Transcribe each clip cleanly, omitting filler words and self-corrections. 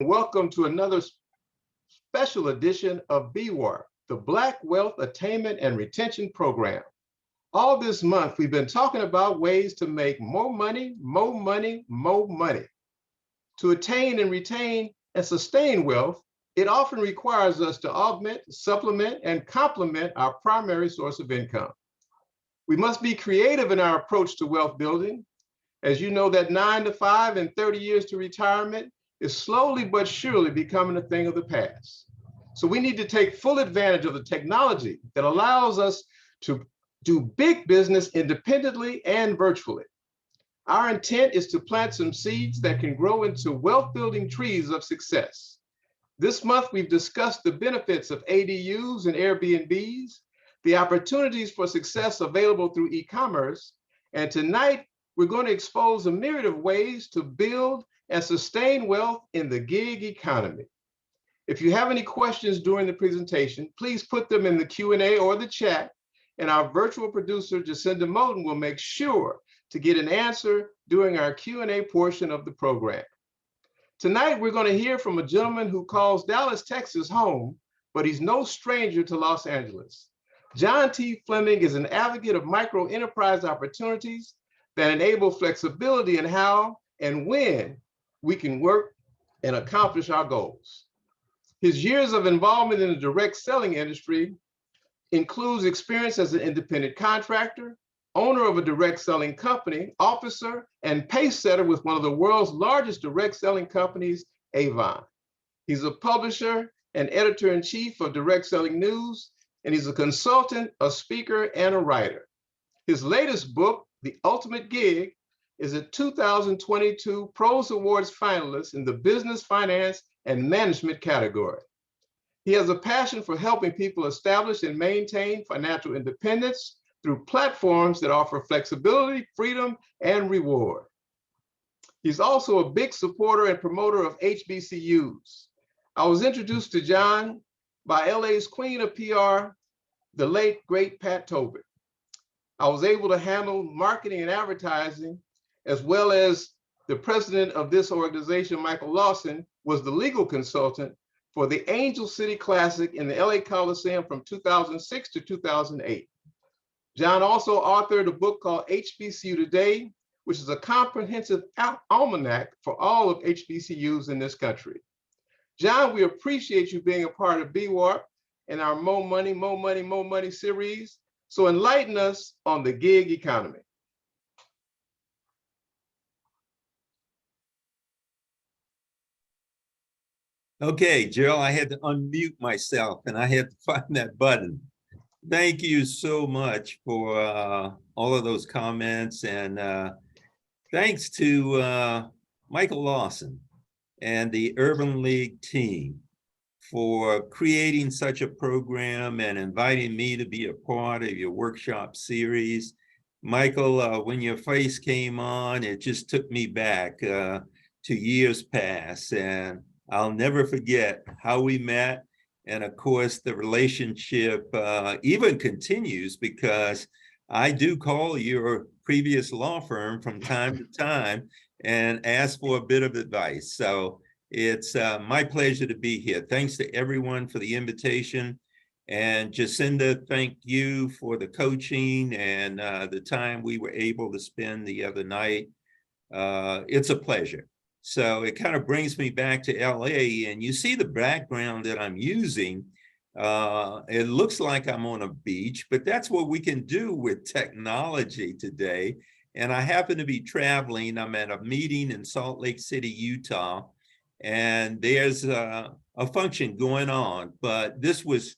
Welcome to another special edition of BWARP, the Black Wealth Attainment and Retention Program. All this month, we've been talking about ways to make more money, more money, more money. To attain and retain and sustain wealth, it often requires us to augment, supplement, and complement our primary source of income. We must be creative in our approach to wealth building. As you know, that 9 to 5 and 30 years to retirement is slowly but surely becoming a thing of the past. So we need to take full advantage of the technology that allows us to do big business independently and virtually. Our intent is to plant some seeds that can grow into wealth-building trees of success. This month, we've discussed the benefits of ADUs and Airbnbs, the opportunities for success available through e-commerce, and tonight, we're going to expose a myriad of ways to build and sustain wealth in the gig economy. If you have any questions during the presentation, please put them in the Q&A or the chat, and our virtual producer, Jacinda Moten, will make sure to get an answer during our Q&A portion of the program. Tonight, we're going to hear from a gentleman who calls Dallas, Texas home, but he's no stranger to Los Angeles. John T. Fleming is an advocate of micro enterprise opportunities that enable flexibility in how and when we can work and accomplish our goals. His years of involvement in the direct selling industry includes experience as an independent contractor, owner of a direct selling company, officer, and pace setter with one of the world's largest direct selling companies, Avon. He's a publisher and editor-in-chief of Direct Selling News, and he's a consultant, a speaker, and a writer. His latest book, The Ultimate Gig, is a 2022 Pros Awards finalist in the business, finance, and management category. He has a passion for helping people establish and maintain financial independence through platforms that offer flexibility, freedom, and reward. He's also a big supporter and promoter of HBCUs. I was introduced to John by LA's queen of PR, the late, great Pat Tobin. I was able to handle marketing and advertising, as well as the president of this organization, Michael Lawson, was the legal consultant for the Angel City Classic in the LA Coliseum from 2006 to 2008. John also authored a book called HBCU Today, which is a comprehensive almanac for all of HBCUs in this country. John, we appreciate you being a part of BWARP and our More Money, More Money, More Money series. So enlighten us on the gig economy. Okay, Jill, I had to unmute myself and I had to find that button. Thank you so much for all of those comments, and thanks to Michael Lawson and the Urban League team for creating such a program and inviting me to be a part of your workshop series. Michael, when your face came on, it just took me back to years past, and I'll never forget how we met. And of course, the relationship even continues, because I do call your previous law firm from time to time and ask for a bit of advice. So it's my pleasure to be here. Thanks to everyone for the invitation. And Jacinda, thank you for the coaching and the time we were able to spend the other night. It's a pleasure. So it kind of brings me back to LA, and you see the background that I'm using. It looks like I'm on a beach, but that's what we can do with technology today. And I happen to be traveling. I'm at a meeting in Salt Lake City, Utah, and there's a function going on. But this was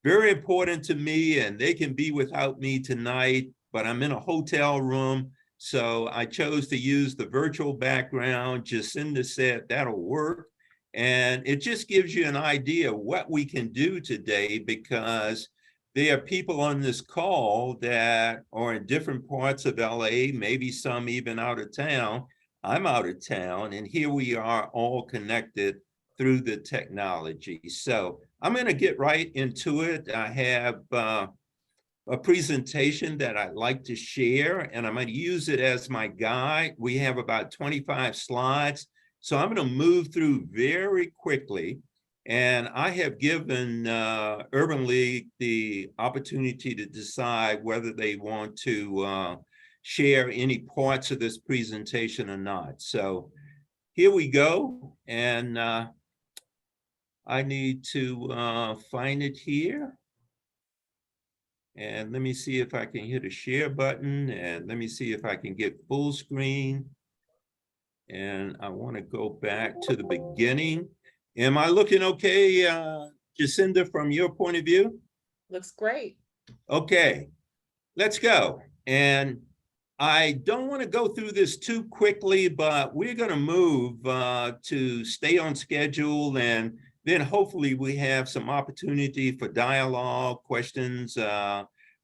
very important to me, and they can be without me tonight, but I'm in a hotel room. So I chose to use the virtual background. Jacinda said that'll work. And it just gives you an idea of what we can do today, because there are people on this call that are in different parts of LA, maybe some even out of town. I'm out of town, and here we are all connected through the technology. So I'm going to get right into it. I have a presentation that I'd like to share, and I'm going to use it as my guide. We have about 25 slides. So I'm going to move through very quickly. And I have given Urban League the opportunity to decide whether they want to share any parts of this presentation or not. So here we go. And I need to find it here. And let me see if I can hit a share button, and let me see if I can get full screen. And I want to go back to the beginning. Am I looking okay, Jacinda, from your point of view? Looks great. Okay, let's go. And I don't want to go through this too quickly, but we're going to move to stay on schedule, and then hopefully we have some opportunity for dialogue, questions,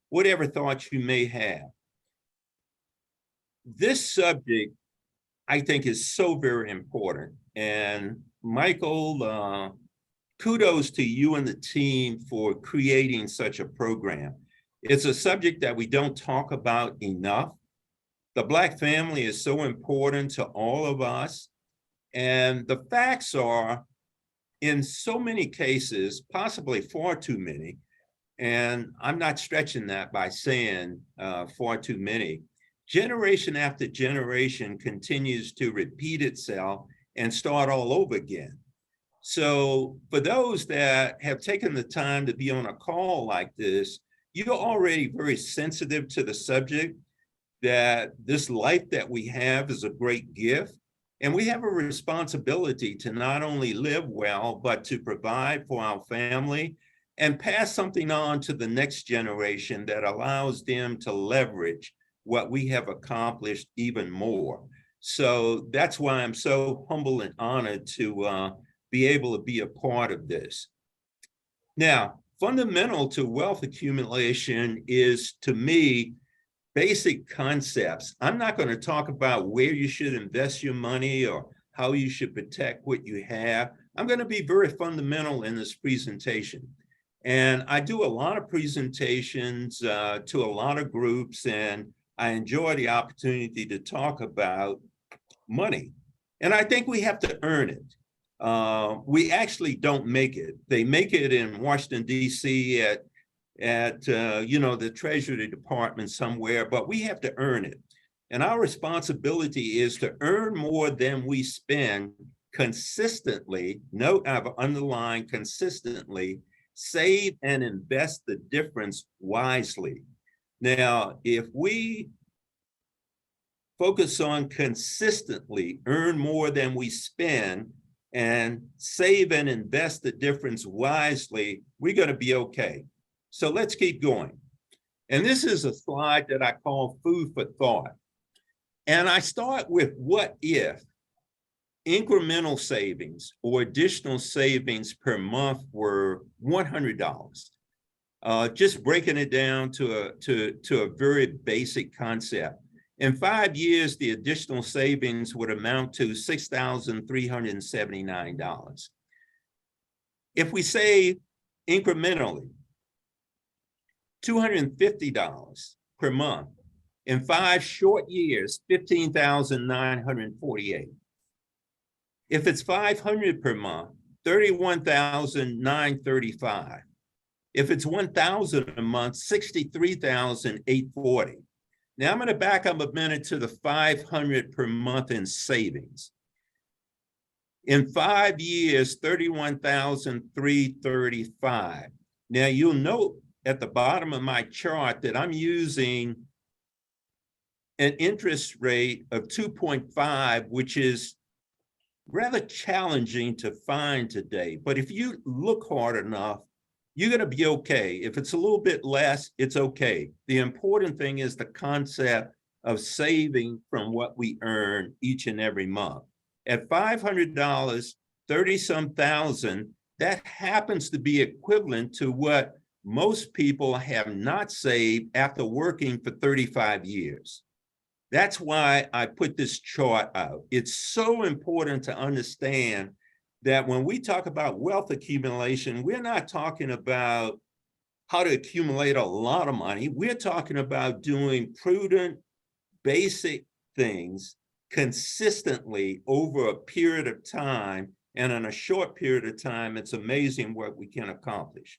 whatever thoughts you may have. This subject, I think, is so very important. And Michael, kudos to you and the team for creating such a program. It's a subject that we don't talk about enough. The Black family is so important to all of us. And the facts are, in so many cases, possibly far too many, and I'm not stretching that by saying far too many, generation after generation continues to repeat itself and start all over again. So for those that have taken the time to be on a call like this, you're already very sensitive to the subject, that this life that we have is a great gift. And we have a responsibility to not only live well, but to provide for our family and pass something on to the next generation that allows them to leverage what we have accomplished even more. So that's why I'm so humble and honored to be able to be a part of this. Now, fundamental to wealth accumulation is, to me, basic concepts. I'm not going to talk about where you should invest your money or how you should protect what you have. I'm going to be very fundamental in this presentation. And I do a lot of presentations to a lot of groups, and I enjoy the opportunity to talk about money. And I think we have to earn it. We actually don't make it. They make it in Washington, D.C. at the Treasury Department somewhere, but we have to earn it. And our responsibility is to earn more than we spend consistently. Note, I've underlined consistently, save and invest the difference wisely. Now, if we focus on consistently earn more than we spend and save and invest the difference wisely, we're going to be okay. So let's keep going. And this is a slide that I call food for thought. And I start with, what if incremental savings or additional savings per month were $100? Just breaking it down to a very basic concept. In 5 years, the additional savings would amount to $6,379. If we save incrementally $250 per month, in 5 short years, $15,948. If it's $500 per month, $31,935. If it's $1,000 a month, $63,840. Now I'm going to back up a minute to the $500 per month in savings. In 5 years, $31,335. Now you'll note at the bottom of my chart that I'm using an interest rate of 2.5, which is rather challenging to find today. But if you look hard enough, you're going to be okay. If it's a little bit less, it's okay. The important thing is the concept of saving from what we earn each and every month. At $500, 30-some thousand, that happens to be equivalent to what most people have not saved after working for 35 years. That's why I put this chart out. It's so important to understand that when we talk about wealth accumulation, we're not talking about how to accumulate a lot of money. We're talking about doing prudent, basic things consistently over a period of time, and in a short period of time, it's amazing what we can accomplish.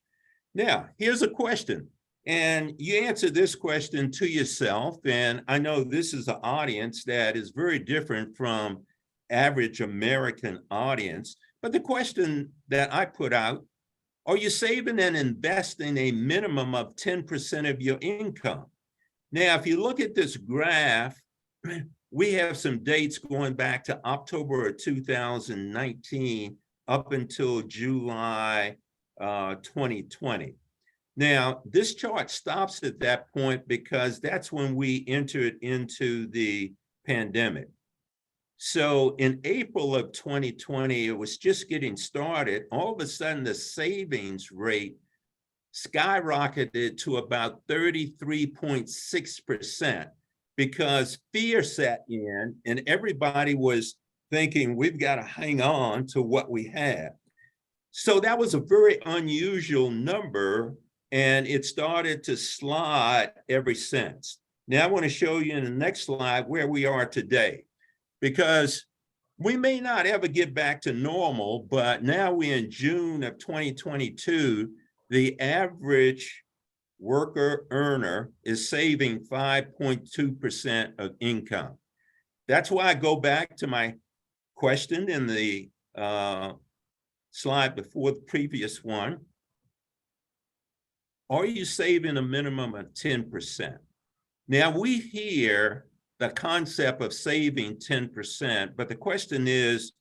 Now, here's a question, and you answer this question to yourself, and I know this is an audience that is very different from average American audience, but the question that I put out, are you saving and investing a minimum of 10% of your income? Now, if you look at this graph, we have some dates going back to October of 2019 up until July 2020. Now, this chart stops at that point because that's when we entered into the pandemic. So in April of 2020, it was just getting started. All of a sudden, the savings rate skyrocketed to about 33.6% because fear set in and everybody was thinking we've got to hang on to what we have. So that was a very unusual number, and it started to slide ever since. Now I want to show you in the next slide where we are today, because we may not ever get back to normal, but now we're in June of 2022, the average worker earner is saving 5.2% of income. That's why I go back to my question in the slide before the previous one. Are you saving a minimum of 10%? Now we hear the concept of saving 10%, but the question is,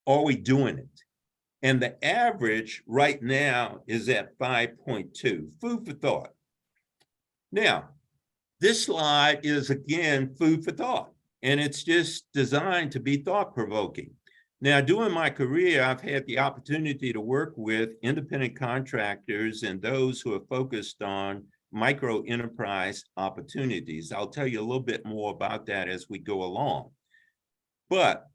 are we doing it? And the average right now is at 5.2. Food for thought. Now, this slide is again food for thought, and it's just designed to be thought-provoking. Now, during my career, I've had the opportunity to work with independent contractors and those who are focused on micro enterprise opportunities. I'll tell you a little bit more about that as we go along. But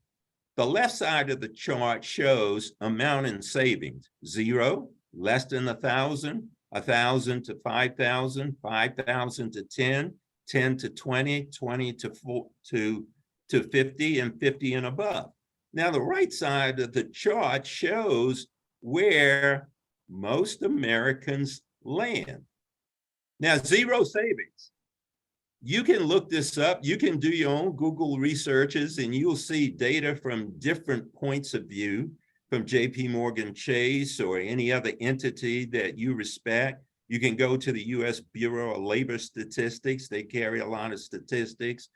the left side of the chart shows amount in savings: 0, less than 1,000, 1,000 to 5,000, 5,000 to 10, 10 to 20, 20 to 50, and 50 and above. Now, the right side of the chart shows where most Americans land. Now, 0 savings. You can look this up. You can do your own Google researches, and you'll see data from different points of view, from JP Morgan Chase or any other entity that you respect. You can go to the US Bureau of Labor Statistics. They carry a lot of statistics.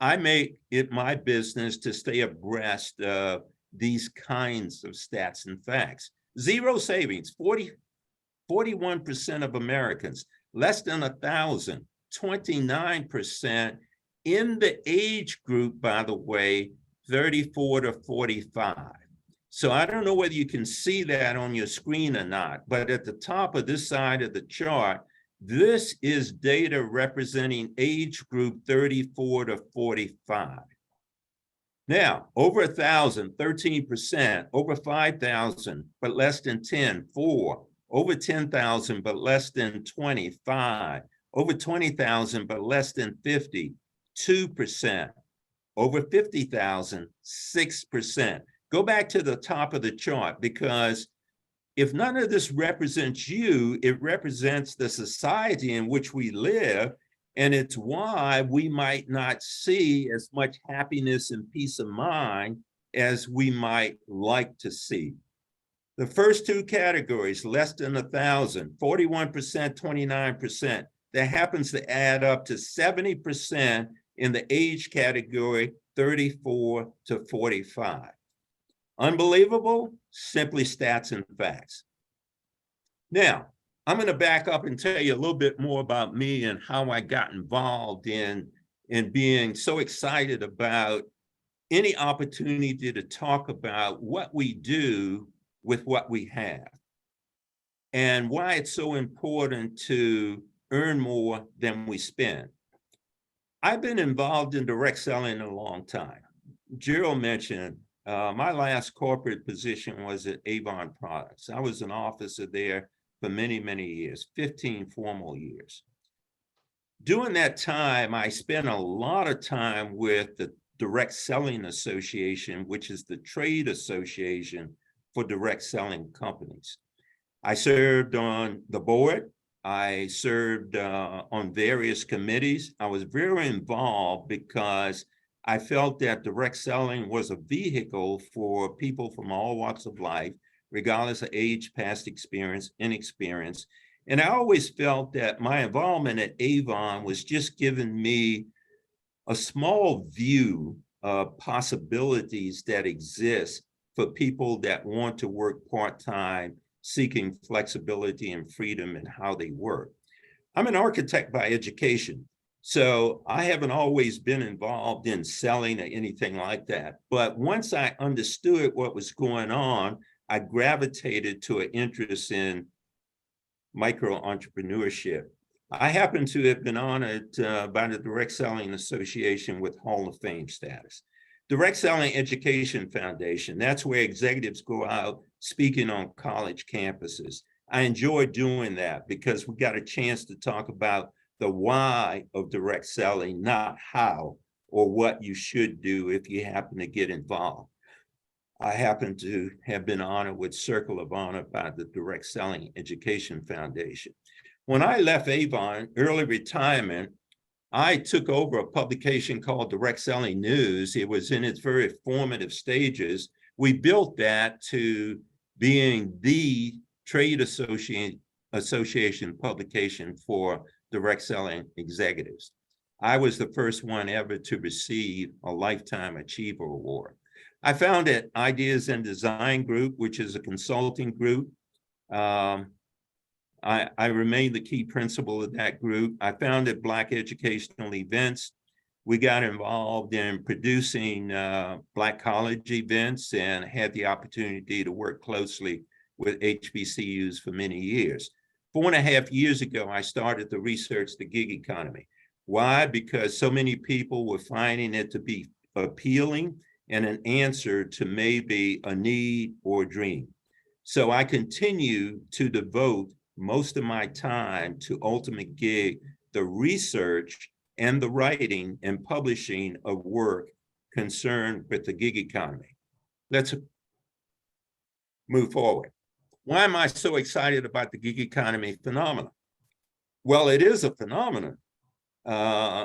I make it my business to stay abreast of these kinds of stats and facts. 0 savings, 41% of Americans, less than 1,000, 29% in the age group, by the way, 34 to 45. So I don't know whether you can see that on your screen or not, but at the top of this side of the chart, this is data representing age group 34 to 45. Now, over 1,000, 13%, over 5,000, but less than 10, 4, over 10,000, but less than 25, over 20,000, but less than 50, 2%, over 50,000, 6%. Go back to the top of the chart, because if none of this represents you, it represents the society in which we live, and it's why we might not see as much happiness and peace of mind as we might like to see. The first 2 categories, less than 1,000, 41%, 29%, that happens to add up to 70% in the age category 34 to 45. Unbelievable? Simply stats and facts. Now, I'm going to back up and tell you a little bit more about me and how I got involved in being so excited about any opportunity to talk about what we do with what we have, and why it's so important to earn more than we spend. I've been involved in direct selling a long time. Gerald mentioned my last corporate position was at Avon Products. I was an officer there for many, many years, 15 formal years. During that time, I spent a lot of time with the Direct Selling Association, which is the trade association for direct selling companies. I served on the board. I served on various committees. I was very involved because I felt that direct selling was a vehicle for people from all walks of life, regardless of age, past experience, inexperience. And I always felt that my involvement at Avon was just giving me a small view of possibilities that exist for people that want to work part-time, seeking flexibility and freedom in how they work. I'm an architect by education, so I haven't always been involved in selling or anything like that. But once I understood what was going on, I gravitated to an interest in micro entrepreneurship. I happen to have been honored by the Direct Selling Association with Hall of Fame status. Direct Selling Education Foundation, that's where executives go out speaking on college campuses. I enjoy doing that because we got a chance to talk about the why of direct selling, not how or what you should do if you happen to get involved. I happen to have been honored with Circle of Honor by the Direct Selling Education Foundation. When I left Avon, early retirement, I took over a publication called Direct Selling News. It was in its very formative stages. We built that to being the trade association publication for direct selling executives. I was the first one ever to receive a Lifetime Achiever Award. I founded Ideas and Design Group, which is a consulting group. I remain the key principal of that group. I founded Black Educational Events. We got involved in producing Black college events and had the opportunity to work closely with HBCUs for many years. 4.5 years ago, I started to research the gig economy. Why? Because so many people were finding it to be appealing and an answer to maybe a need or a dream. So I continue to devote most of my time to Ultimate Gig, the research and the writing and publishing of work concerned with the gig economy. Let's move forward. Why am I so excited about the gig economy phenomenon? Well, it is a phenomenon.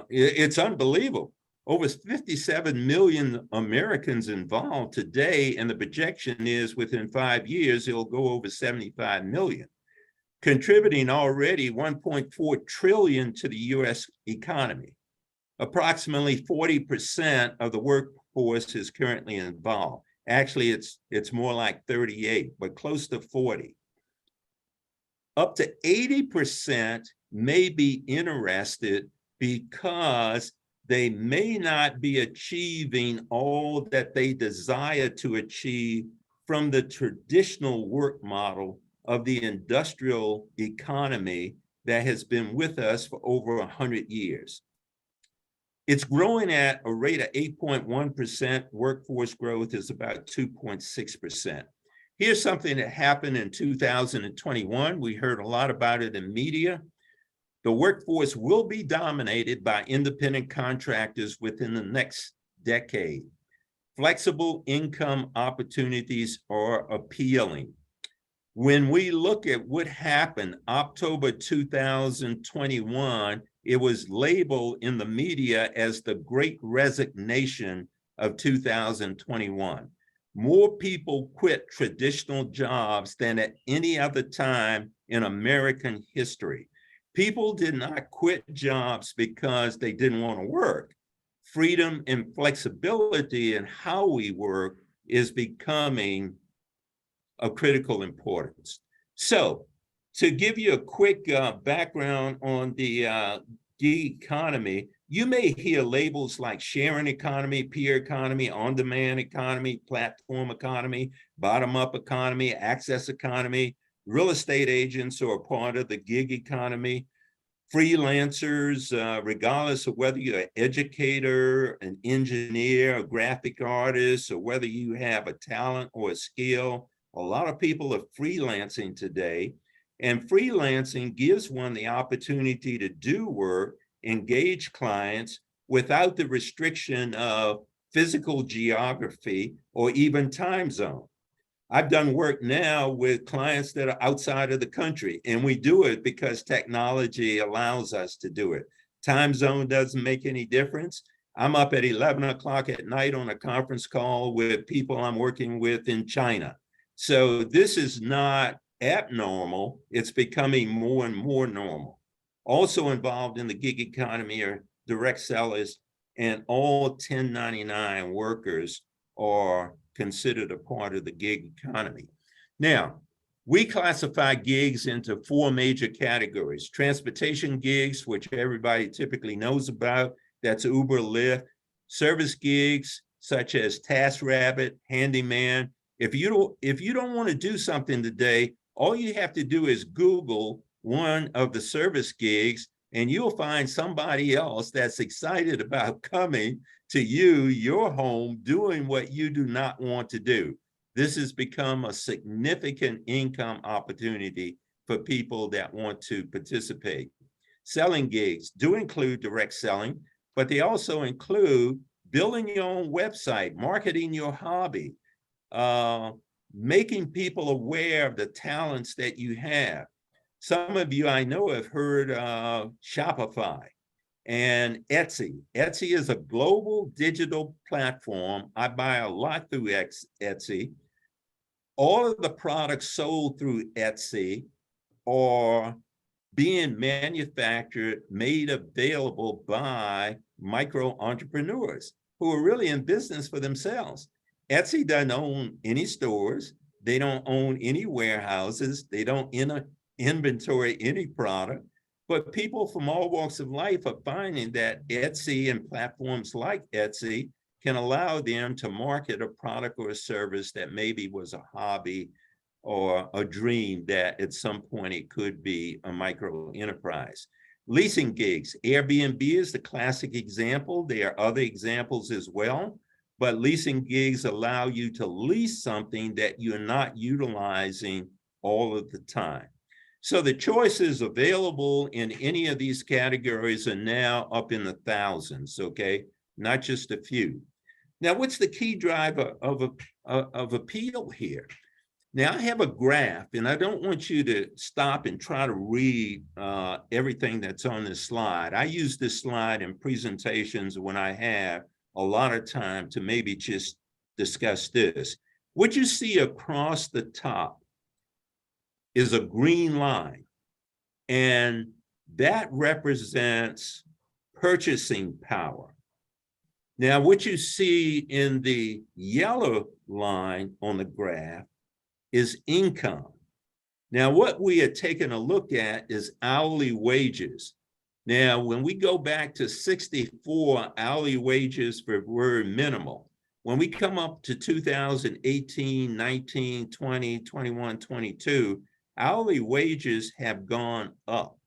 It's unbelievable. Over 57 million Americans involved today, and the projection is within 5 years, it'll go over 75 million, contributing already 1.4 trillion to the US economy. Approximately 40% of the workforce is currently involved. Actually, it's more like 38, but close to 40. Up to 80% may be interested because they may not be achieving all that they desire to achieve from the traditional work model of the industrial economy that has been with us for over 100 years. It's growing at a rate of 8.1%. Workforce growth is about 2.6%. Here's something that happened in 2021. We heard a lot about it in media. The workforce will be dominated by independent contractors within the next decade. Flexible income opportunities are appealing. When we look at what happened October 2021, it was labeled in the media as the Great Resignation of 2021. More people quit traditional jobs than at any other time in American history. People did not quit jobs because they didn't want to work. Freedom and flexibility in how we work is becoming of critical importance. So, to give you a quick background on the gig economy, you may hear labels like sharing economy, peer economy, on-demand economy, platform economy, bottom-up economy, access economy. Real estate agents are a part of the gig economy. Freelancers, regardless of whether you're an educator, an engineer, a graphic artist, or whether you have a talent or a skill, a lot of people are freelancing today. And freelancing gives one the opportunity to do work, engage clients without the restriction of physical geography, or even time zone. I've done work now with clients that are outside of the country, and we do it because technology allows us to do it. Time zone doesn't make any difference. I'm up at 11 o'clock at night on a conference call with people I'm working with in China. So this is not abnormal. It's becoming more and more normal. Also involved in the gig economy are direct sellers, and all 1099 workers are considered a part of the gig economy. Now, we classify gigs into 4 major categories. Transportation gigs, which everybody typically knows about, that's Uber, Lyft. Service gigs, such as TaskRabbit, Handyman. If you don't want to do something today, all you have to do is Google one of the service gigs, and you'll find somebody else that's excited about coming to your home, doing what you do not want to do. This has become a significant income opportunity for people that want to participate. Selling gigs do include direct selling, but they also include building your own website, marketing your hobby, making people aware of the talents that you have. Some of you I know have heard of Shopify and Etsy. Etsy is a global digital platform. I buy a lot through Etsy. All of the products sold through Etsy are being manufactured, made available by micro entrepreneurs who are really in business for themselves. Etsy doesn't own any stores. They don't own any warehouses. They don't inventory any product. But people from all walks of life are finding that Etsy and platforms like Etsy can allow them to market a product or a service that maybe was a hobby or a dream that at some point it could be a micro enterprise. Leasing gigs, Airbnb is the classic example. There are other examples as well, but leasing gigs allow you to lease something that you're not utilizing all of the time. So the choices available in any of these categories are now up in the thousands, okay? Not just a few. Now, what's the key driver of appeal here? Now, I have a graph, and I don't want you to stop and try to read everything that's on this slide. I use this slide in presentations when I have a lot of time to maybe just discuss this. What you see across the top is a green line, and that represents purchasing power. Now, what you see in the yellow line on the graph is income. Now, what we are taking a look at is hourly wages. Now, when we go back to 64, hourly wages were minimal. When we come up to 2018, 19, 20, 21, 22, hourly wages have gone up.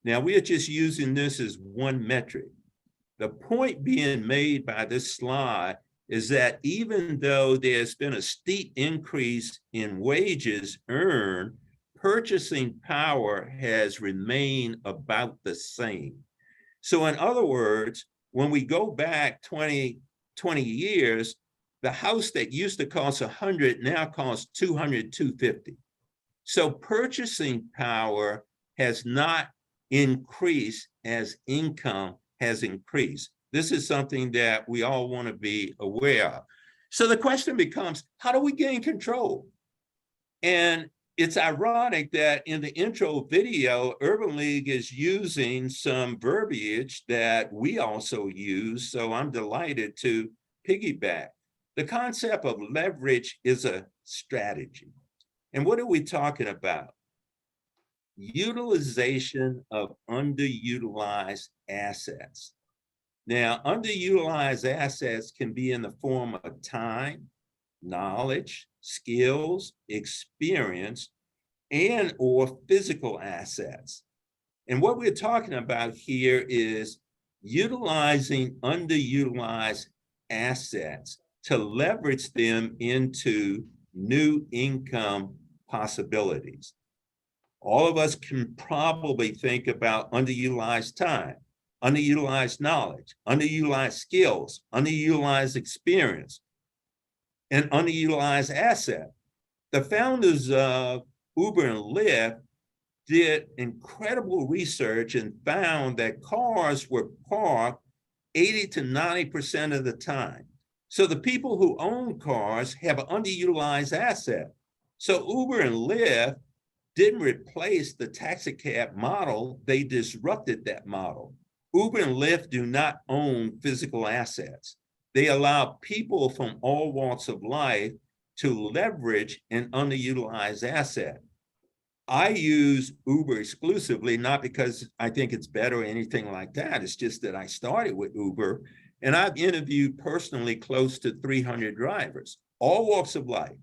Now, we are just using this as one metric. The point being made by this slide is that even though there's been a steep increase in wages earned, purchasing power has remained about the same. So in other words, when we go back 20 years, the house that used to cost 100 now costs 200, 250. So purchasing power has not increased as income has increased. This is something that we all want to be aware of. So the question becomes, how do we gain control? And it's ironic that in the intro video, Urban League is using some verbiage that we also use. So I'm delighted to piggyback. The concept of leverage is a strategy. And what are we talking about? Utilization of underutilized assets. Now, underutilized assets can be in the form of time, knowledge, skills, experience, and or physical assets. And what we're talking about here is utilizing underutilized assets to leverage them into new income possibilities. All of us can probably think about underutilized time. underutilized knowledge, underutilized skills, underutilized experience, and underutilized asset. The founders of Uber and Lyft did incredible research and found that cars were parked 80 to 90% of the time. So the people who own cars have an underutilized asset. So Uber and Lyft didn't replace the taxi cab model, they disrupted that model. Uber and Lyft do not own physical assets. They allow people from all walks of life to leverage an underutilized asset. I use Uber exclusively, not because I think it's better or anything like that. It's just that I started with Uber, and I've interviewed personally close to 300 drivers, all walks of life,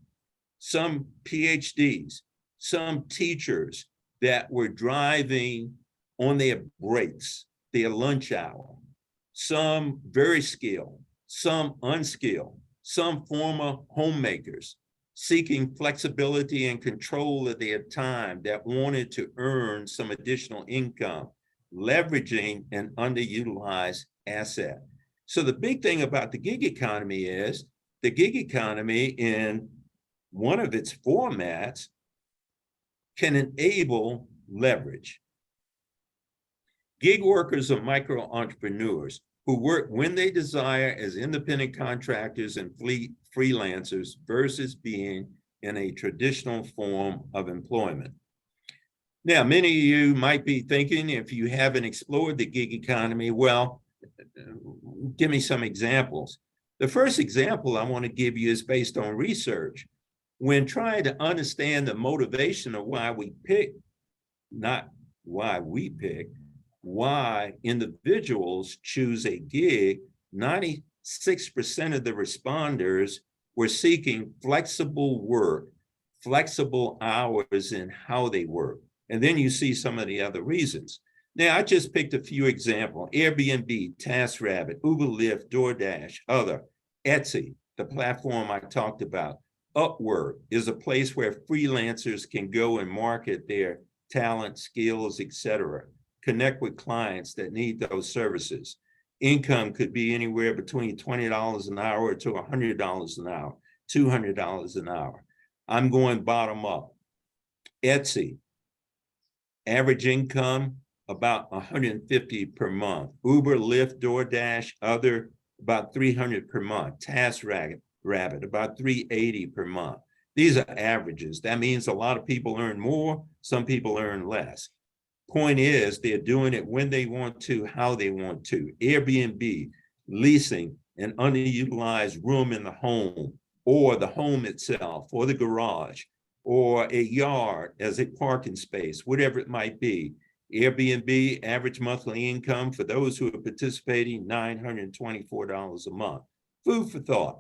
some PhDs, some teachers that were driving on their breaks, their lunch hour, some very skilled, some unskilled, some former homemakers seeking flexibility and control of their time that wanted to earn some additional income, leveraging an underutilized asset. So the big thing about the gig economy is the gig economy in one of its formats can enable leverage. Gig workers are micro entrepreneurs who work when they desire as independent contractors and freelancers versus being in a traditional form of employment. Now, many of you might be thinking, if you haven't explored the gig economy, well, give me some examples. The first example I want to give you is based on research. When trying to understand the motivation of why we pick, not why we pick, why individuals choose a gig, 96% of the responders were seeking flexible work, flexible hours in how they work. And then you see some of the other reasons. Now, I just picked a few examples: Airbnb, TaskRabbit, Uber, Lyft, DoorDash, other, Etsy, the platform I talked about. Upwork is a place where freelancers can go and market their talent, skills, etc., connect with clients that need those services. Income could be anywhere between $20 an hour to $100 an hour, $200 an hour. I'm going bottom up. Etsy, average income about $150 per month. Uber, Lyft, DoorDash, other about $300 per month. TaskRabbit, about $380 per month. These are averages. That means a lot of people earn more, some people earn less. Point is, they're doing it when they want to, how they want to. Airbnb, leasing an underutilized room in the home, or the home itself, or the garage, or a yard as a parking space, whatever it might be. Airbnb, average monthly income for those who are participating, $924 a month. Food for thought.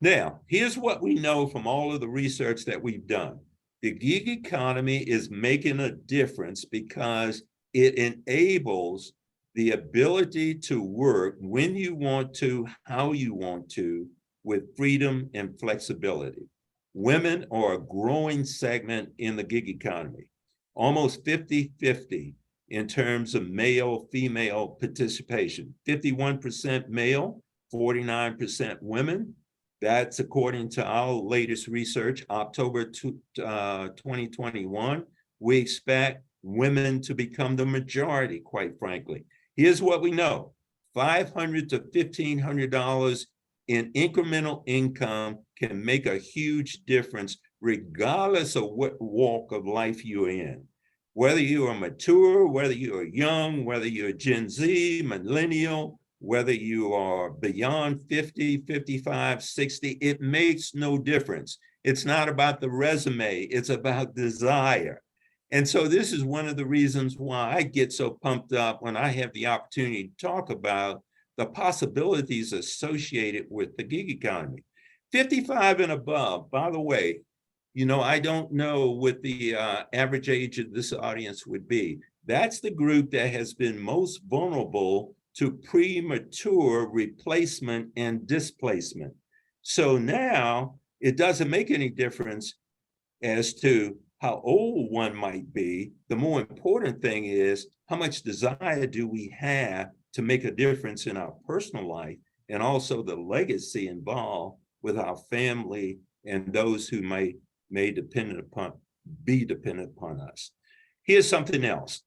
Now, here's what we know from all of the research that we've done. The gig economy is making a difference because it enables the ability to work when you want to, how you want to, with freedom and flexibility. Women are a growing segment in the gig economy, almost 50-50 in terms of male-female participation. 51% male, 49% women. That's according to our latest research, October 2021. We expect women to become the majority, quite frankly. Here's what we know: $500 to $1,500 in incremental income can make a huge difference regardless of what walk of life you're in. Whether you are mature, whether you are young, whether you're Gen Z, millennial, whether you are beyond 50, 55, 60, it makes no difference. It's not about the resume, it's about desire. And so this is one of the reasons why I get so pumped up when I have the opportunity to talk about the possibilities associated with the gig economy. 55 and above, by the way, you know, I don't know what the average age of this audience would be. That's the group that has been most vulnerable to premature replacement and displacement. So now it doesn't make any difference as to how old one might be. The more important thing is how much desire do we have to make a difference in our personal life, and also the legacy involved with our family and those who may be dependent upon us. Here's something else.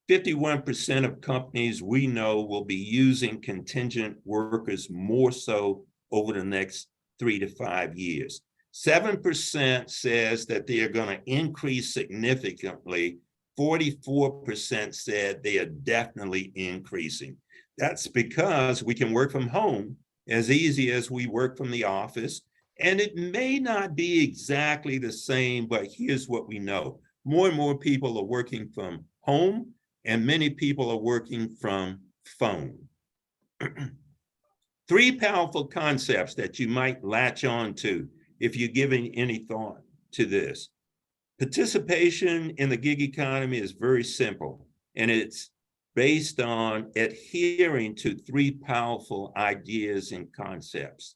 51% of companies we know will be using contingent workers more so over the next 3 to 5 years. 7% says that they are going to increase significantly. 44% said they are definitely increasing. That's because we can work from home as easy as we work from the office. And it may not be exactly the same, but here's what we know. More and more people are working from home, and many people are working from phone. 3 powerful concepts that you might latch on to if you're giving any thought to this. Participation in the gig economy is very simple, and it's based on adhering to 3 powerful ideas and concepts.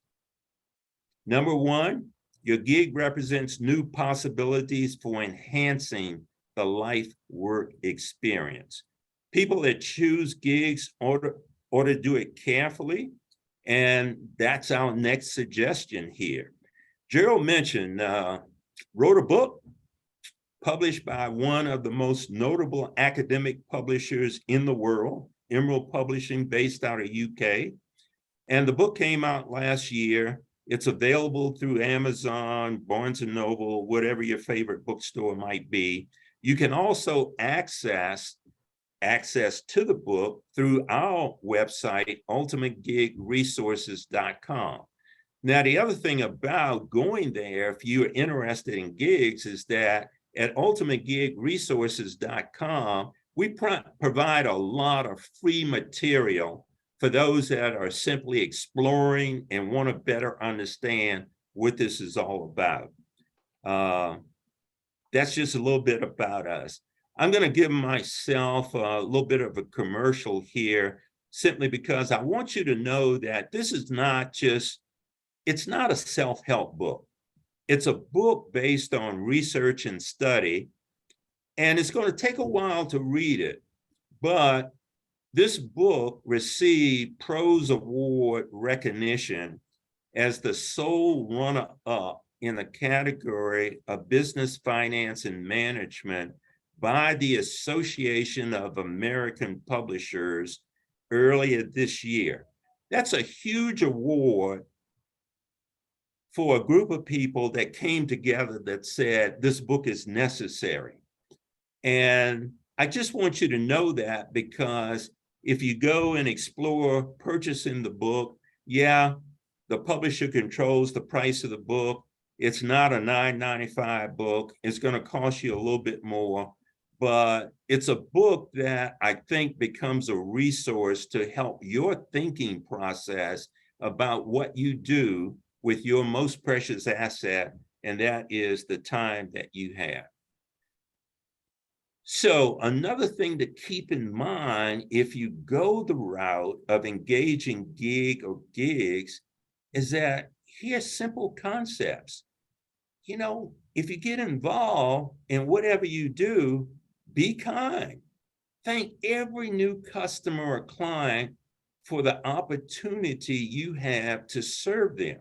Number 1, your gig represents new possibilities for enhancing the life-work experience. People that choose gigs ought to do it carefully, and that's our next suggestion here. Gerald mentioned, wrote a book published by one of the most notable academic publishers in the world, Emerald Publishing, based out of UK. And the book came out last year. It's available through Amazon, Barnes & Noble, whatever your favorite bookstore might be. You can also access to the book through our website, ultimategigresources.com. Now, the other thing about going there, if you're interested in gigs, is that at ultimategigresources.com, we provide a lot of free material for those that are simply exploring and want to better understand what this is all about. That's just a little bit about us. I'm going to give myself a little bit of a commercial here, simply because I want you to know that this is not just, it's not a self-help book. It's a book based on research and study, and it's going to take a while to read it, but this book received Prose Award recognition as the sole runner-up in the category of business, finance, and management by the Association of American Publishers earlier this year. That's a huge award for a group of people that came together that said this book is necessary. And I just want you to know that, because if you go and explore purchasing the book, yeah, the publisher controls the price of the book. It's not a $9.95 book. It's going to cost you a little bit more, but it's a book that I think becomes a resource to help your thinking process about what you do with your most precious asset, and that is the time that you have. So another thing to keep in mind if you go the route of engaging gig or gigs is that here's simple concepts. You know, if you get involved in whatever you do, be kind. Thank every new customer or client for the opportunity you have to serve them.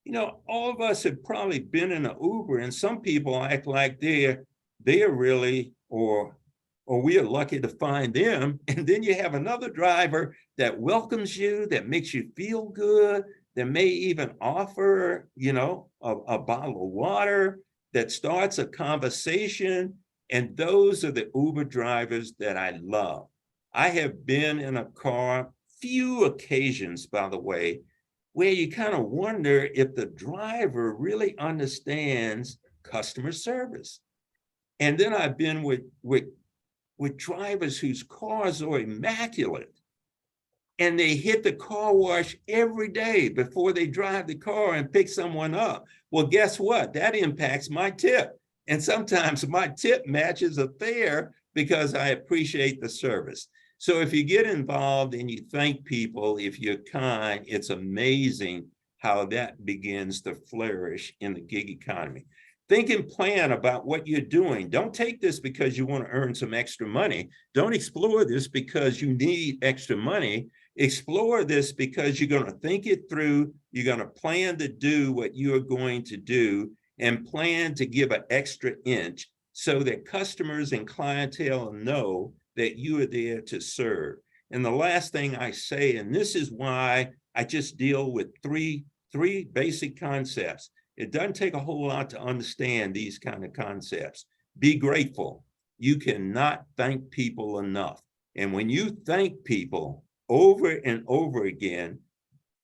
You know, all of us have probably been in an Uber, and some people act like they're really, or we are lucky to find them. And then you have another driver that welcomes you, that makes you feel good, that may even offer, you know, a bottle of water, that starts a conversation. And those are the Uber drivers that I love. I have been in a car, few occasions, by the way, where you kind of wonder if the driver really understands customer service. And then I've been with drivers whose cars are immaculate, and they hit the car wash every day before they drive the car and pick someone up. Well, guess what? That impacts my tip. And sometimes my tip matches a fare because I appreciate the service. So if you get involved and you thank people, if you're kind, it's amazing how that begins to flourish in the gig economy. Think and plan about what you're doing. Don't take this because you want to earn some extra money. Don't explore this because you need extra money. Explore this because you're going to think it through. You're going to plan to do what you are going to do and plan to give an extra inch so that customers and clientele know that you are there to serve. And the last thing I say, and this is why I just deal with three basic concepts. It doesn't take a whole lot to understand these kind of concepts. Be grateful. You cannot thank people enough. And when you thank people over and over again,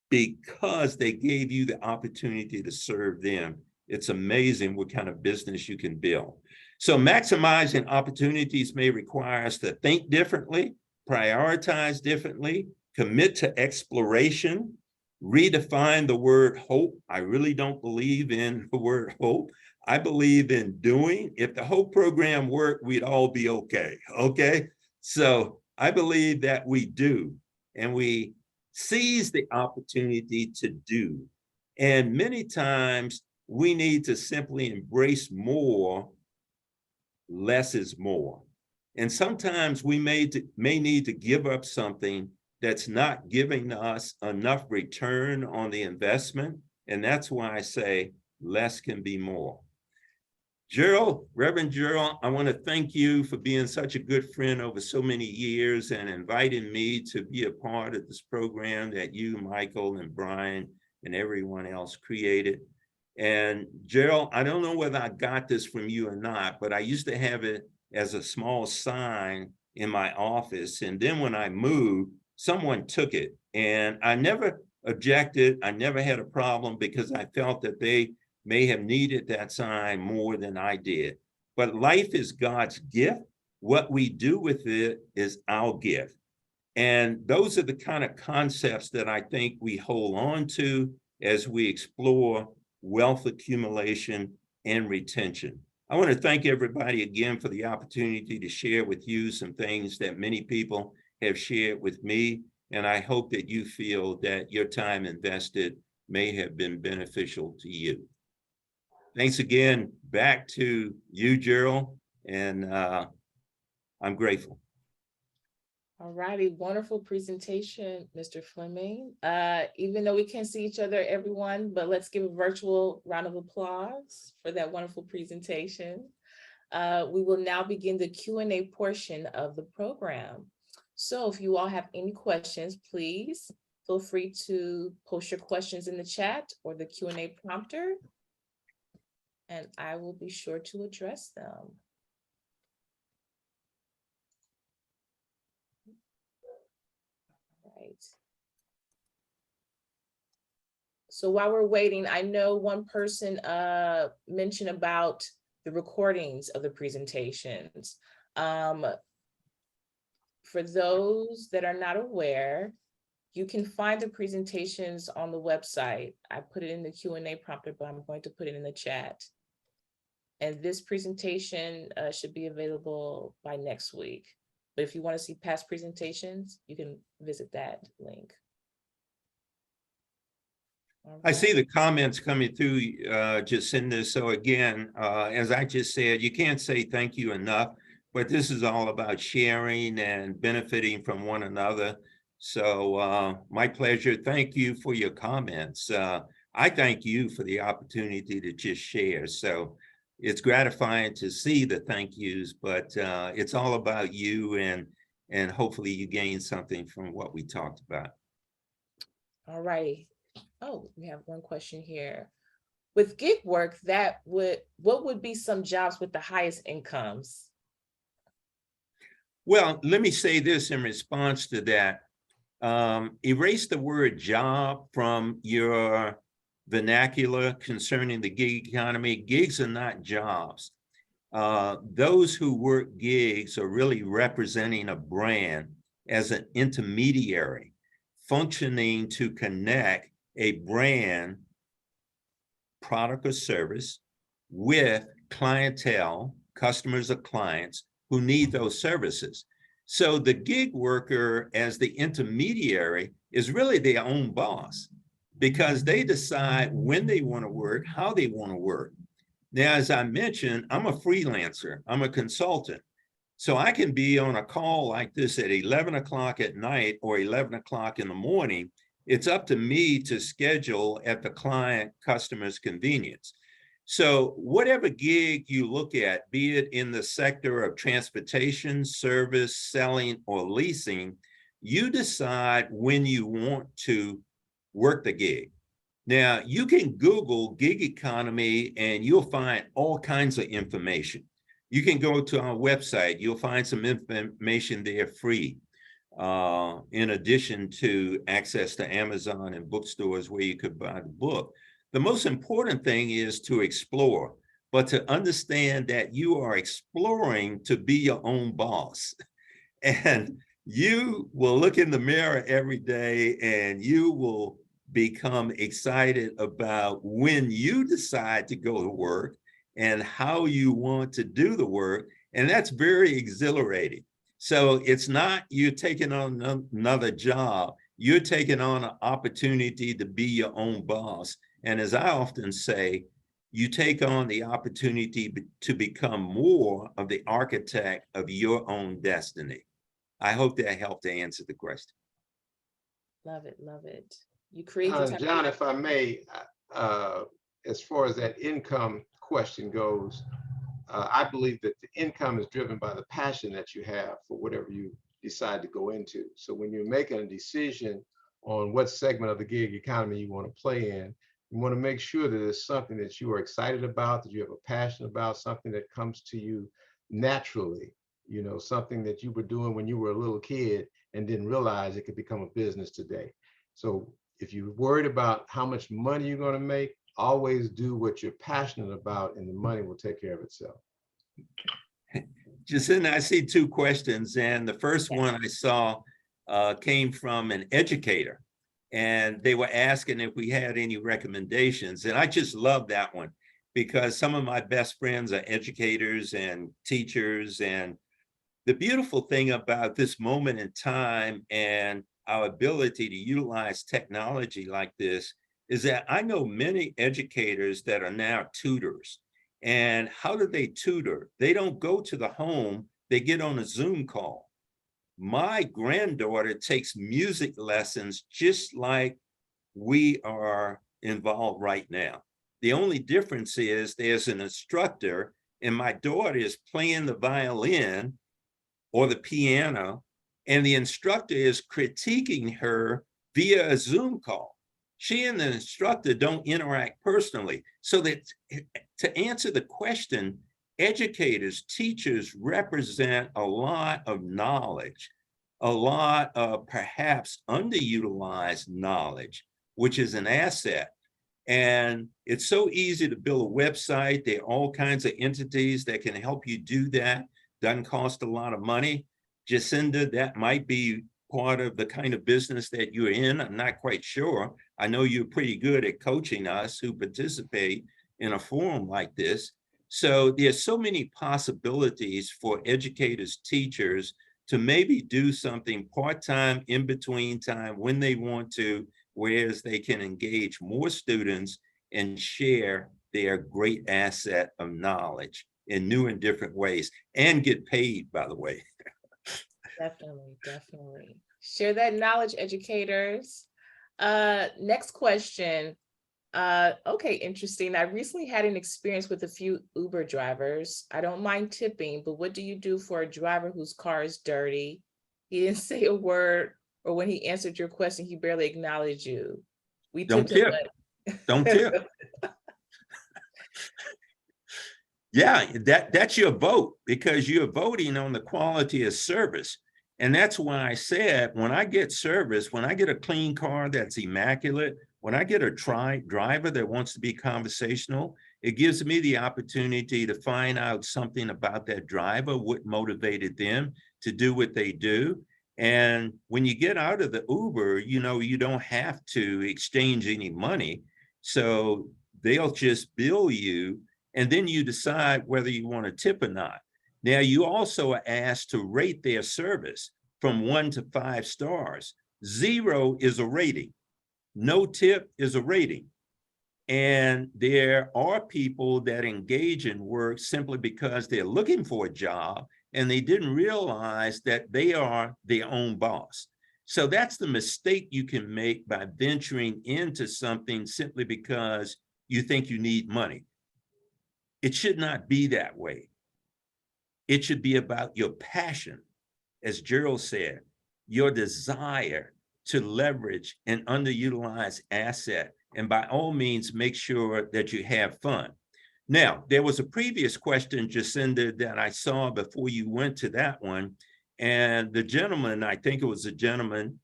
because they gave you the opportunity to serve them, it's amazing what kind of business you can build. So maximizing opportunities may require us to think differently, prioritize differently, commit to exploration, redefine the word hope. I really don't believe in the word hope. I believe in doing. If the hope program worked, we'd all be okay. Okay. So I believe that we do, and we seize the opportunity to do. And many times we need to simply embrace more. Less is more. And sometimes we may need to give up something that's not giving us enough return on the investment. And that's why I say less can be more. Gerald, Reverend Gerald, I want to thank you for being such a good friend over so many years and inviting me to be a part of this program that you, Michael, and Brian, and everyone else created. And Gerald, I don't know whether I got this from you or not, but I used to have it as a small sign in my office. And then when I moved, someone took it, and I never objected. I never had a problem because I felt that they may have needed that sign more than I did. But life is God's gift. What we do with it is our gift. And those are the kind of concepts that I think we hold on to as we explore wealth accumulation and retention. I want to thank everybody again for the opportunity to share with you some things that many people have shared with me. And I hope that you feel that your time invested may have been beneficial to you. Thanks again. Back to you, Gerald, and I'm grateful. All righty, wonderful presentation, Mr. Fleming. Even though we can't see each other, everyone, but let's give a virtual round of applause for that wonderful presentation. We will now begin the Q&A portion of the program. So if you all have any questions, please feel free to post your questions in the chat or the Q&A prompter, and I will be sure to address them. Right. So while we're waiting, I know one person mentioned about the recordings of the presentations. For those that are not aware, you can find the presentations on the website. I put it in the Q&A prompter, but I'm going to put it in the chat. And this presentation should be available by next week. But if you want to see past presentations, you can visit that link. Right. I see the comments coming through, Jacinda. So again, as I just said, you can't say thank you enough, but this is all about sharing and benefiting from one another. So my pleasure. Thank you for your comments. I thank you for the opportunity to just share. So it's gratifying to see the thank yous, but it's all about you, and hopefully you gain something from what we talked about. All right. Oh, we have one question here. With gig work, what would be some jobs with the highest incomes? Well, let me say this in response to that. Erase the word job from your vernacular concerning the gig economy. Gigs are not jobs. Those who work gigs are really representing a brand as an intermediary, functioning to connect a brand, product or service with clientele, customers or clients who need those services. So the gig worker as the intermediary is really their own boss, because they decide when they want to work, how they want to work. Now, as I mentioned, I'm a freelancer, I'm a consultant. So I can be on a call like this at 11 o'clock at night or 11 o'clock in the morning. It's up to me to schedule at the client customer's convenience. So whatever gig you look at, be it in the sector of transportation, service, selling, or leasing, you decide when you want to work the gig. Now, you can Google gig economy and you'll find all kinds of information. You can go to our website, you'll find some information there free, in addition to access to Amazon and bookstores where you could buy the book. The most important thing is to explore, but to understand that you are exploring to be your own boss. And you will look in the mirror every day and you will become excited about when you decide to go to work and how you want to do the work. And that's very exhilarating. So it's not you taking on another job, you're taking on an opportunity to be your own boss. And as I often say, you take on the opportunity to become more of the architect of your own destiny. I hope that helped to answer the question. Love it, love it. You create the type John, if I may, as far as that income question goes, I believe that the income is driven by the passion that you have for whatever you decide to go into. So when you're making a decision on what segment of the gig economy you want to play in, you want to make sure that it's something that you are excited about, that you have a passion about, something that comes to you naturally, you know, something that you were doing when you were a little kid and didn't realize it could become a business today. So if you're worried about how much money you're going to make, always do what you're passionate about and the money will take care of itself. Jacinda, I see two questions, and the first one I saw came from an educator, and they were asking if we had any recommendations. And I just love that one because some of my best friends are educators and teachers. And the beautiful thing about this moment in time and our ability to utilize technology like this is that I know many educators that are now tutors. And how do they tutor? They don't go to the home, they get on a Zoom call. My granddaughter takes music lessons just like we are involved right now. The only difference is there's an instructor and my daughter is playing the violin or the piano, and the instructor is critiquing her via a Zoom call. She and the instructor don't interact personally. So that to answer the question, educators, teachers represent a lot of knowledge, a lot of perhaps underutilized knowledge, which is an asset. And it's so easy to build a website. There are all kinds of entities that can help you do that. Doesn't cost a lot of money. Jacinda, that might be part of the kind of business that you're in. I'm not quite sure. I know you're pretty good at coaching us who participate in a forum like this. So there's so many possibilities for educators, teachers to maybe do something part-time, in between time when they want to, whereas they can engage more students and share their great asset of knowledge in new and different ways and get paid, by the way. Definitely, definitely. Share that knowledge, educators. Next question. Okay, interesting. I recently had an experience with a few Uber drivers. I don't mind tipping, but what do you do for a driver whose car is dirty? He didn't say a word, or when he answered your question, he barely acknowledged you. We Don't tipped him, tip. Don't tip. Yeah, that's your vote because you're voting on the quality of service. And that's why I said, when I get service, when I get a clean car that's immaculate, when I get a driver that wants to be conversational, it gives me the opportunity to find out something about that driver, what motivated them to do what they do. And when you get out of the Uber, you know, you don't have to exchange any money. So they'll just bill you, and then you decide whether you want to tip or not. Now, you also are asked to rate their service from 1 to 5 stars. 0 is a rating. No tip is a rating. And there are people that engage in work simply because they're looking for a job and they didn't realize that they are their own boss. So that's the mistake you can make by venturing into something simply because you think you need money. It should not be that way. It should be about your passion, as Gerald said, your desire to leverage an underutilized asset. And by all means, make sure that you have fun. Now, there was a previous question, Jacinda, that I saw before you went to that one. And the gentleman, I think it was a gentleman,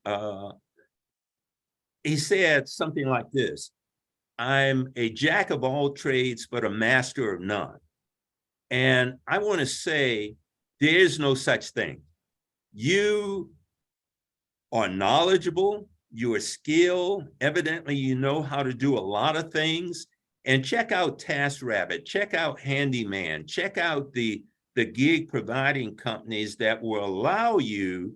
he said something like this: I'm a jack of all trades, but a master of none. And I want to say there is no such thing. You are knowledgeable, you are skilled, evidently you know how to do a lot of things. And check out TaskRabbit, check out Handyman, check out the gig providing companies that will allow you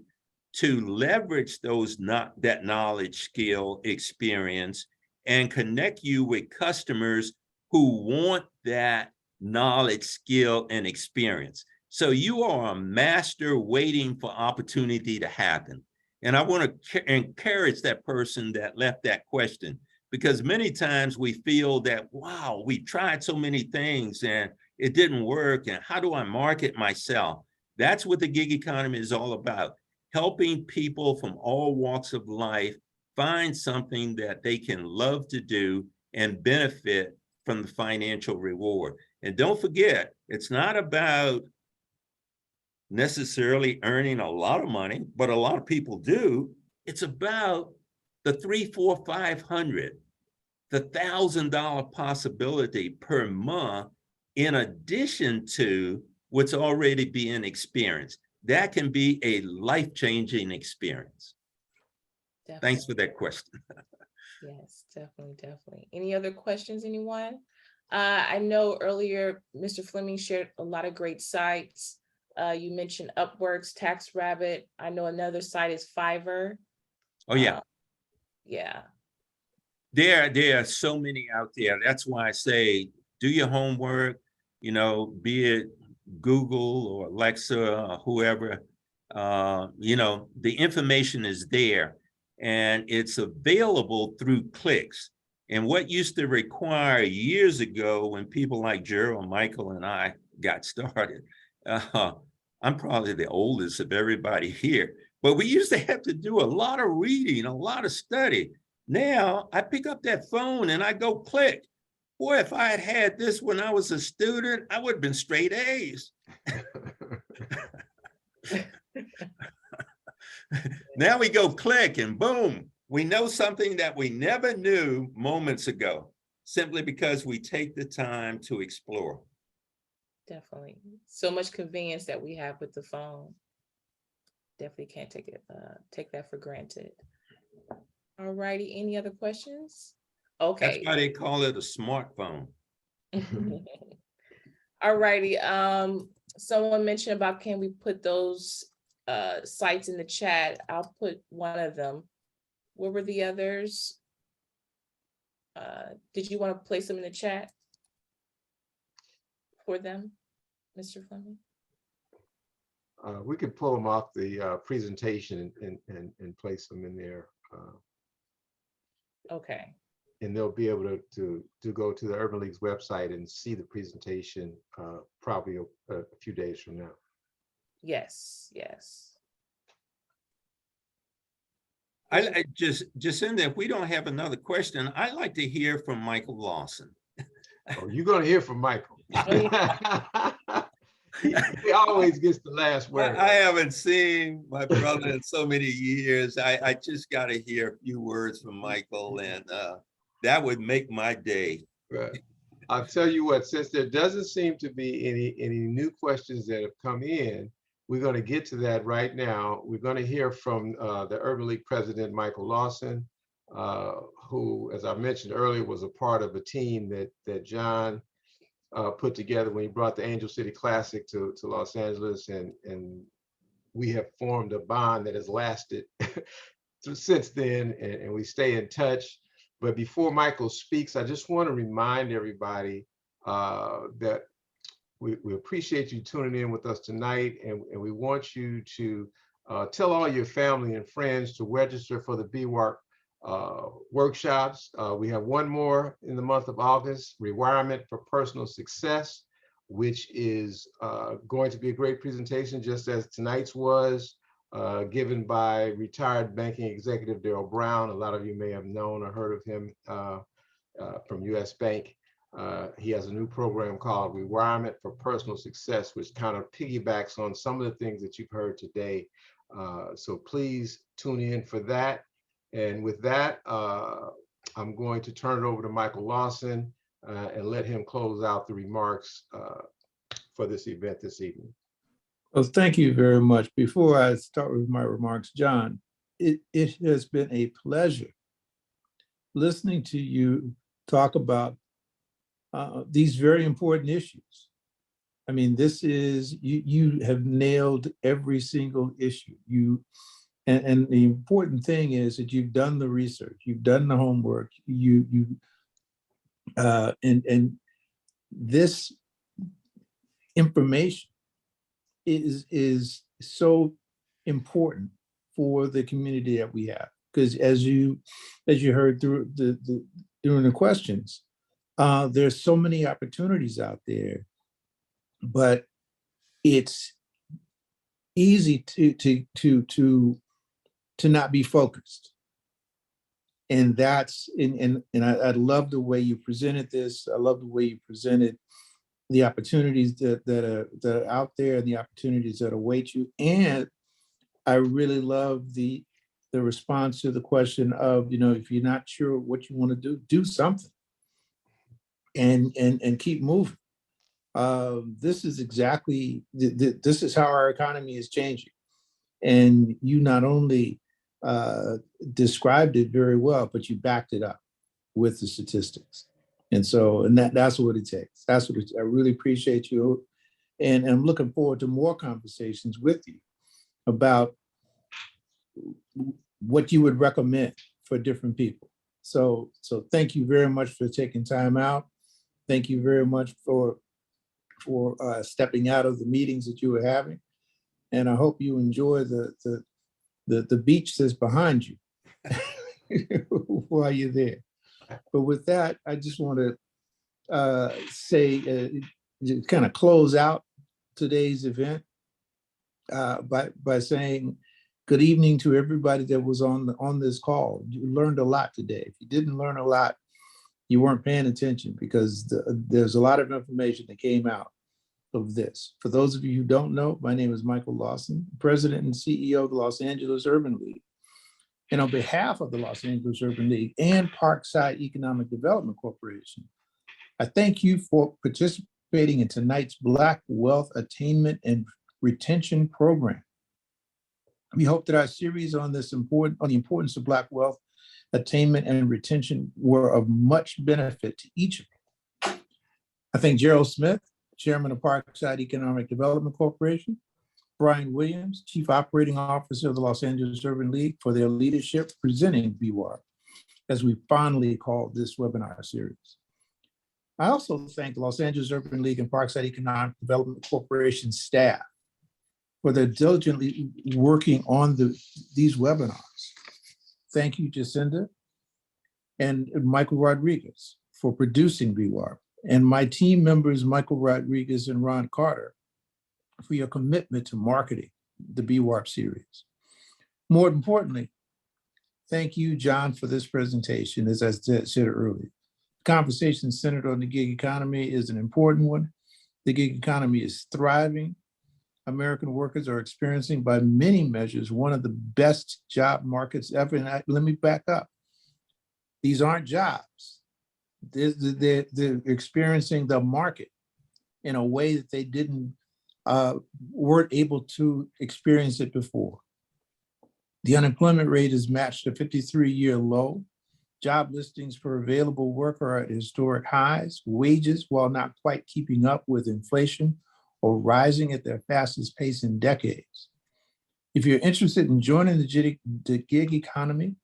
to leverage that knowledge, skill, experience, and connect you with customers who want that knowledge, skill, and experience. So you are a master waiting for opportunity to happen. And I want to encourage that person that left that question, because many times we feel that, wow, we tried so many things and it didn't work. And how do I market myself? That's what the gig economy is all about. Helping people from all walks of life find something that they can love to do and benefit from the financial reward. And don't forget, it's not about necessarily earning a lot of money, but a lot of people do. It's about the 300, 400, 500, the $1,000 possibility per month, in addition to what's already being experienced. That can be a life-changing experience. Definitely. Thanks for that question. Yes, definitely. Any other questions, anyone? I know earlier, Mr. Fleming shared a lot of great sites. You mentioned Upworks, TaskRabbit. I know another site is Fiverr. Oh, yeah. Yeah. There are so many out there. That's why I say, do your homework, be it Google or Alexa or whoever, the information is there and it's available through clicks. And what used to require years ago when people like Gerald, Michael, and I got started, I'm probably the oldest of everybody here, but we used to have to do a lot of reading, a lot of study. Now I pick up that phone and I go click. Boy, if I had had this when I was a student, I would have been straight A's. Now we go click and boom, we know something that we never knew moments ago, simply because we take the time to explore. Definitely. So much convenience that we have with the phone. Definitely can't take that for granted. All righty, any other questions? Okay. That's why they call it a smartphone. All righty. Someone mentioned about, can we put those sites in the chat? I'll put one of them. What were the others? Did you want to place them in the chat for them, Mr. Fleming? We can pull them off the presentation and place them in there. Okay. And they'll be able to go to the Urban League's website and see the presentation probably a few days from now. Yes. I just in there, if we don't have another question, I'd like to hear from Michael Lawson. Oh, you're going to hear from Michael. Oh, yeah. He always gets the last word. I haven't seen my brother in so many years. I just got to hear a few words from Michael, and that would make my day. Right. I'll tell you what, since there doesn't seem to be any new questions that have come in, we're going to get to that right now. We're going to hear from the Urban League president, Michael Lawson, who, as I mentioned earlier, was a part of a team that John put together when he brought the Angel City Classic to Los Angeles, and we have formed a bond that has lasted since then, and we stay in touch. But before Michael speaks, I just want to remind everybody that we appreciate you tuning in with us tonight, and we want you to tell all your family and friends to register for the BWARP workshops. We have one more in the month of August, Rewirement for Personal Success, which is going to be a great presentation, just as tonight's was, given by retired banking executive Daryl Brown. A lot of you may have known or heard of him from US Bank. He has a new program called Rewirement for Personal Success, which kind of piggybacks on some of the things that you've heard today. So please tune in for that. And with that, I'm going to turn it over to Michael Lawson and let him close out the remarks for this event this evening. Well, thank you very much. Before I start with my remarks, John, it has been a pleasure listening to you talk about these very important issues. I mean, this is, you have nailed every single issue. And the important thing is that you've done the research, you've done the homework, and this information is so important for the community that we have. Because as you heard through during the questions, there's so many opportunities out there, but it's easy to not be focused. And that's, and I love the way you presented this. I love the way you presented the opportunities that are out there and the opportunities that await you. And I really love the response to the question of, if you're not sure what you want to do something and keep moving. This is exactly, this is how our economy is changing. And you not only described it very well, but you backed it up with the statistics. And so, that's what it takes. That's what I really appreciate you. And I'm looking forward to more conversations with you about what you would recommend for different people. So thank you very much for taking time out. Thank you very much for stepping out of the meetings that you were having. And I hope you enjoy the beach that's behind you while you're there. But with that, I just want to say, kind of close out today's event by saying good evening to everybody that was on this call. You learned a lot today. If you didn't learn a lot, you weren't paying attention, because there's a lot of information that came out of this. For those of you who don't know, my name is Michael Lawson, President and CEO of the Los Angeles Urban League. And on behalf of the Los Angeles Urban League and Parkside Economic Development Corporation, I thank you for participating in tonight's Black Wealth Attainment and Retention Program. We hope that our series on the importance of Black wealth attainment and retention were of much benefit to each of you. I thank Gerald Smith, Chairman of Parkside Economic Development Corporation, Brian Williams, Chief Operating Officer of the Los Angeles Urban League, for their leadership presenting BWARP, as we fondly call this webinar series. I also thank the Los Angeles Urban League and Parkside Economic Development Corporation staff for their diligently working on these webinars. Thank you, Jacinda and Michael Rodriguez, for producing BWARP, and my team members, Michael Rodriguez and Ron Carter, for your commitment to marketing the BWARP series. More importantly, thank you, John, for this presentation. As I said earlier, the conversation centered on the gig economy is an important one. The gig economy is thriving. American workers are experiencing, by many measures, one of the best job markets ever. And let me back up. These aren't jobs. They're experiencing the market in a way that they weren't able to experience it before. The unemployment rate is matched a 53-year low. Job listings for available work are at historic highs. Wages, while not quite keeping up with inflation, are rising at their fastest pace in decades. If you're interested in joining the gig economy,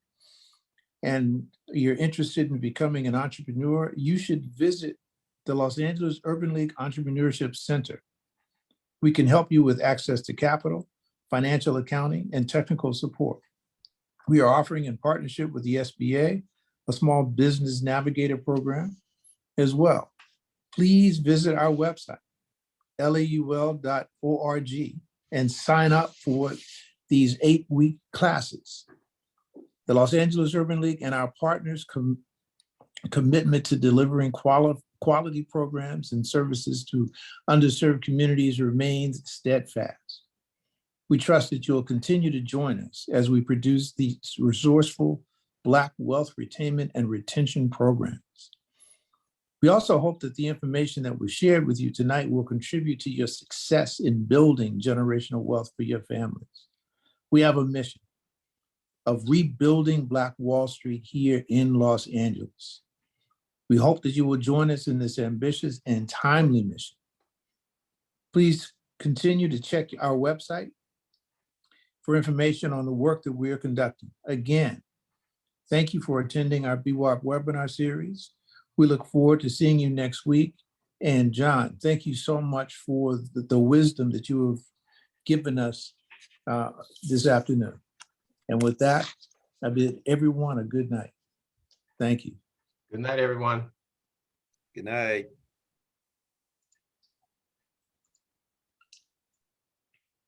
and you're interested in becoming an entrepreneur, you should visit the Los Angeles Urban League Entrepreneurship Center. We can help you with access to capital, financial accounting, and technical support. We are offering, in partnership with the SBA, a small business navigator program as well. Please visit our website, laul.org, and sign up for these 8-week classes. The Los Angeles Urban League and our partners' commitment to delivering quality programs and services to underserved communities remains steadfast. We trust that you'll continue to join us as we produce these resourceful Black wealth retainment and retention programs. We also hope that the information that was shared with you tonight will contribute to your success in building generational wealth for your families. We have a mission of rebuilding Black Wall Street here in Los Angeles. We hope that you will join us in this ambitious and timely mission. Please continue to check our website for information on the work that we are conducting. Again, thank you for attending our BWAP webinar series. We look forward to seeing you next week. And John, thank you so much for the wisdom that you have given us this afternoon. And with that, I bid everyone a good night. Thank you. Good night, everyone. Good night.